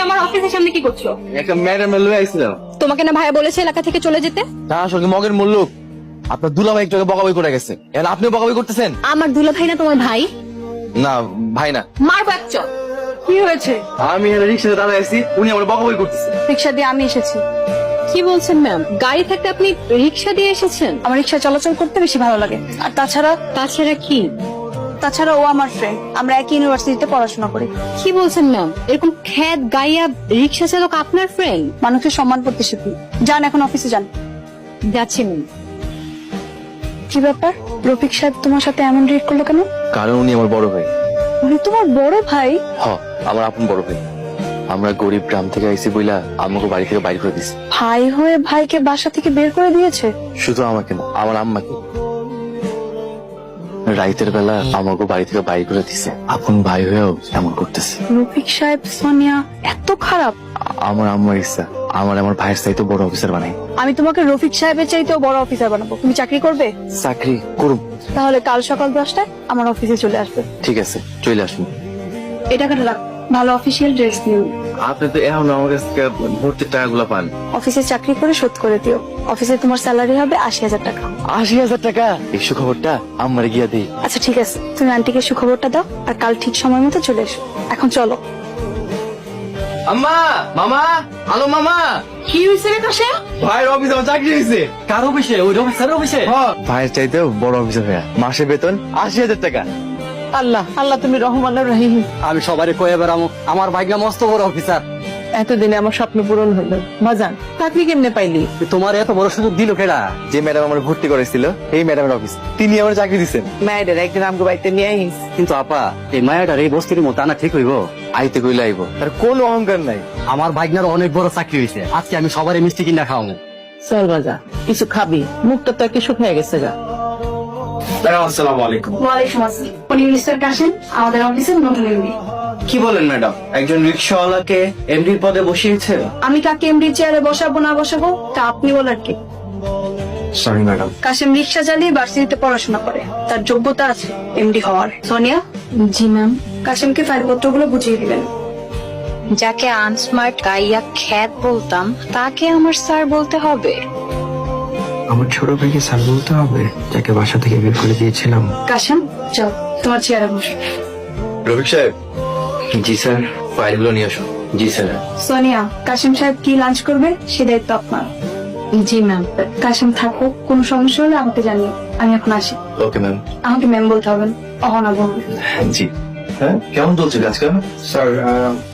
আমার অফিসের সামনে কি করছো? একটা ম্যাডাম লয়ে আইছিলাম। তোমাকে না ভাইয়া বলেছে এলাকা থেকে চলে যেতে? না আসলে মগের মুল্লুক আপনার দুলাভাই একটু আগে বকাবকি করে গেছে, এখন আপনিও বকাবকি করতেছেন। আমার দুলা ভাই না তোমার ভাই? না ভাই না। মার বাচ্চা। কি হয়েছে? আমি রিক্সাতে দাঁড়ায় আছি, উনি আমার বকাবকি করতেছে। রিক্সা দিয়ে আমি এসেছি। কি বলছেন ম্যাম? গাড়ি থাকতে আপনি রিক্সা দিয়ে এসেছেন? আমার রিক্সা চলাচল করতে বেশি ভালো লাগে। আর তাছাড়া কি? তাছাড়া ও আমার ফ্রেন্ড, আমরা একই ইউনিভার্সিটিতে পড়াশোনা করি। কি বলছেন ম্যাম? এরকম খ্যাত গাইয়া রিক্সা চালক আপনার ফ্রেন্ড? মানুষের সম্মান করতে শিখি। যান এখন অফিসে যান। যাচ্ছি ম্যাম। কি ব্যাপার, রফিক সাহেব তোমার সাথে এমন রিয়েক্ট করলো কেন? কারণ উনি আমার বড় ভাই। উনি তোমার বড় ভাই? আমার আপন বড় ভাই। আমরা গরিব গ্রাম থেকে আইসি বইলা আমাকে বাড়ি থেকে বাইর করে দিছে। ভাই হয়ে ভাইকে বাসা থেকে বের করে দিয়েছে? শুধু আমাকে না, আমার আম্মাকে। রাইতের বেলা আমাকে বাড়ি থেকে বাইর করে দিছে, আপন ভাই হয়েও এমন করতেছে। রফিক সাহেব সোনিয়া এত খারাপ? আমার আম্মার ইচ্ছা আমার ভাইয়ের চাইতে বড় অফিসার বানাই। আমি তোমাকে রফিক সাহেবের চাইতেও বড় অফিসার বানাবো। তুমি চাকরি করবে? চাকরি করব। তাহলে কাল সকাল 10টায় আমার অফিসে চলে আসবে। ঠিক আছে, চলে আসুন। এই টাকাটা রাখ, ভালো অফিসিয়াল ড্রেস নিও। আপনি তো এখন আমার কাছ থেকে ভর্তির টাকাগুলো পান। অফিসে চাকরি করে শোধ করে দিও। অফিসে তোমার স্যালারি হবে 80,000 টাকা। 80,000 টাকা? এই সুখবরটা আমার গিয়া দিই। আচ্ছা ঠিক আছে, তুমি আন্টিকে সুখবরটা দাও আর কাল ঠিক সময় মতো চলে এসো। এখন চলো। আম্মা, মামা, হ্যালো মামা। কি হয়েছে রে কাশে? ভাইয়ের অফিসে আমার চাকরি হয়েছে। কার অফিসে? ওই অফিসারের অফিসে? ভাইয়ের চাইতেও বড় অফিসার ভাইয়া, মাসে বেতন 80,000 টাকা। আল্লাহ আল্লাহ, তুমি রহমানের রহিম। আমি সবারে কয়ে বেড়ামো আমার ভাগ্য মস্ত বড় অফিসার। এতদিনে আমার স্বপ্ন পূরণ হইল। বাজান, চাকরি কেমনে পাইলি? তোমার এত বড় সুযোগ দিল কেডা? যে ম্যাডাম আমার ভর্তি করেছিল এই ম্যাডামের অফিস, তিনি আমার চাকরি দিচ্ছেন। মায়েদের একদিন আমগো বাড়িতে নিয়ে আইস। কিন্তু আপা, এই মায়াটার এই বস্তির মতো আনা ঠিক হইব? আইতে কইলে আইব, তার কোনো অহংকার নাই। আমার ভাগ্নার অনেক বড় চাকরি হয়েছে, আজকে আমি সবারই মিষ্টি কিনা খাওয়াবো। চল বাজা, কিছু খাবি, মুখটা তো একটু শুকিয়ে গেছে গা। আসসালামু আলাইকুম। ওয়ালাইকুম আসসালাম। উনি মিস্টার কাশেম, আমাদের অফিসের নতুন এমডি। কি বলেন ম্যাডাম, একজন রিক্সাওয়ালাকে এমডির পদে বসিয়েছে? আমি কাকে এমডি চেয়ারে বসাবো না বসাবো তা আপনি বলার কি? Sorry madam. কাশেম রিক্সা চালিয়ে ভার্সিটিতে পড়াশোনা করে, তার যোগ্যতা আছে এমডি হওয়ার। সোনিয়া। জি ম্যাম। কাশেমকে ফাইলপত্রগুলো বুঝিয়ে দিবেন। যাকে আনস্মার্ট গাইয়া খ্যাত বলতাম তাকে আমার স্যার বলতে হবে? আমার ছোট ভাইকে স্যার বলতে হবে, যাকে বাসা থেকে বের করে দিয়েছিলাম? কাশেম যাও তোমার চেয়ারে বসো। রফিক সাহেব। জি স্যার। ফাইলগুলো নিয়ে আসুন। জি স্যার। সোনিয়া, কাশেম সাহেব কি লাঞ্চ করবে সে দায়িত্ব আপনার। জি ম্যাম। কাশেম থাকো, কোনো সমস্যা হলে আমাকে জানিও। আমি এখন আসি। Okay ma'am. আমাকে ম্যাম বলতে হবে না, অহনা বলবে। জি। হ্যাঁ, কেমন চলছে কাজ কাম? স্যার